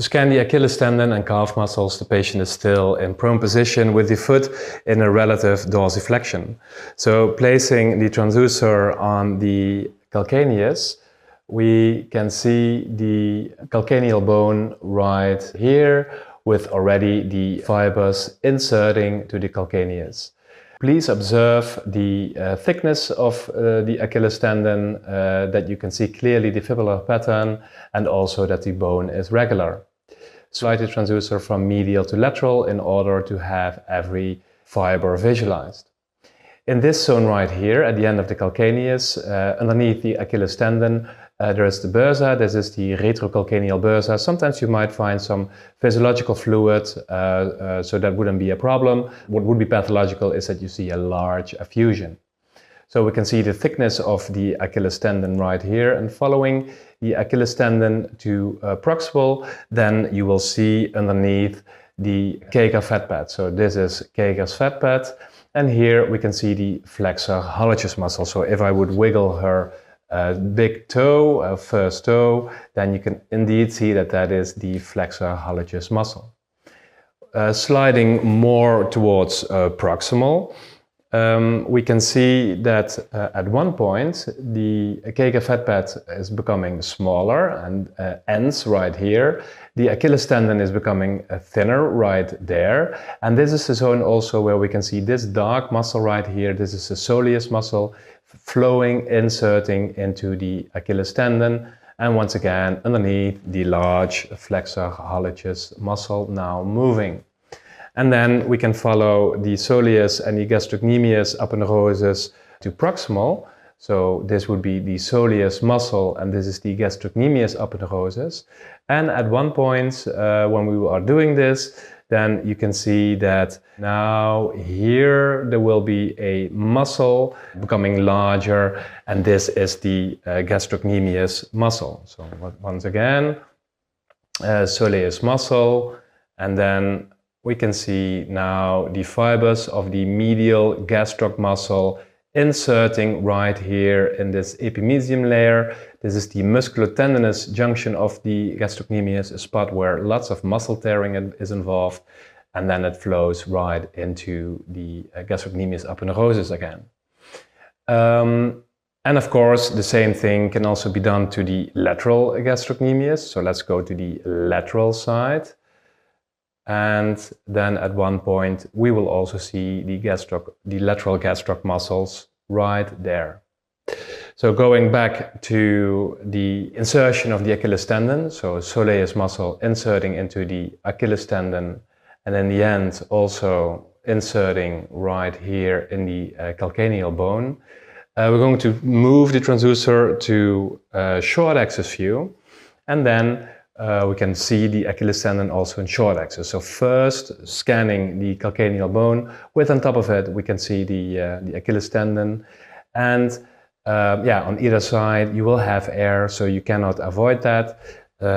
To scan the Achilles tendon and calf muscles, the patient is still in prone position with the foot in a relative dorsiflexion. So placing the transducer on the calcaneus, we can see the calcaneal bone right here with already the fibers inserting to the calcaneus. Please observe the thickness of the Achilles tendon, that you can see clearly the fibrillar pattern, and also that the bone is regular. Slide the transducer from medial to lateral in order to have every fiber visualized. In this zone right here, at the end of the calcaneus, underneath the Achilles tendon, there is the bursa. This is the retrocalcaneal bursa. Sometimes you might find some physiological fluid, so that wouldn't be a problem. What would be pathological is that you see a large effusion. So we can see the thickness of the Achilles tendon right here, and following the Achilles tendon to proximal, then you will see underneath the Kager fat pad. So this is Kager's fat pad, and here we can see the flexor hallucis muscle. So if I would wiggle her big toe, first toe, then you can indeed see that that is the flexor hallucis muscle. Sliding more towards proximal, we can see that at one point the Kager fat pad is becoming smaller and ends right here. The Achilles tendon is becoming thinner right there, and this is the zone also where we can see this dark muscle right here. This is the soleus muscle flowing, inserting into the Achilles tendon, and once again underneath the large flexor hallucis muscle now moving. And then we can follow the soleus and the gastrocnemius aponeurosis to proximal. So this would be the soleus muscle, and this is the gastrocnemius aponeurosis. And at one point when we are doing this, then you can see that now here there will be a muscle becoming larger, and this is the gastrocnemius muscle. So once again, soleus muscle, and then we can see now the fibers of the medial gastroc muscle inserting right here in this epimysium layer. This is the musculotendinous junction of the gastrocnemius, a spot where lots of muscle tearing is involved, and then it flows right into the gastrocnemius aponeurosis again. And of course, the same thing can also be done to the lateral gastrocnemius. So let's go to the lateral side. And then at one point we will also see the lateral gastroc muscles right there. So going back to the insertion of the Achilles tendon, so soleus muscle inserting into the Achilles tendon, and in the end also inserting right here in the calcaneal bone. We're going to move the transducer to short axis view, and then we can see the Achilles tendon also in short axis. So first scanning the calcaneal bone, with on top of it we can see the Achilles tendon, and on either side you will have air, so you cannot avoid that.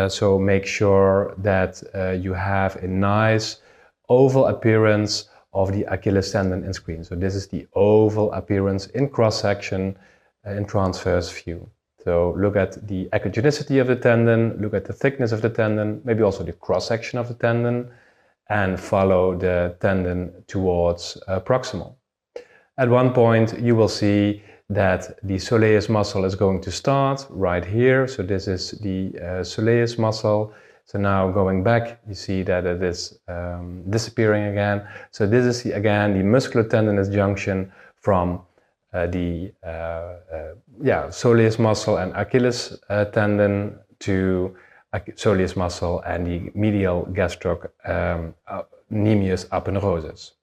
So make sure that you have a nice oval appearance of the Achilles tendon in screen. So this is the oval appearance in cross section in transverse view. So look at the echogenicity of the tendon, look at the thickness of the tendon, maybe also the cross-section of the tendon, and follow the tendon towards proximal. At one point you will see that the soleus muscle is going to start right here. So this is the soleus muscle. So now going back, you see that it is disappearing again. So this is again the musculotendinous junction from the soleus muscle and Achilles tendon to soleus muscle and the medial gastrocnemius aponeurosis.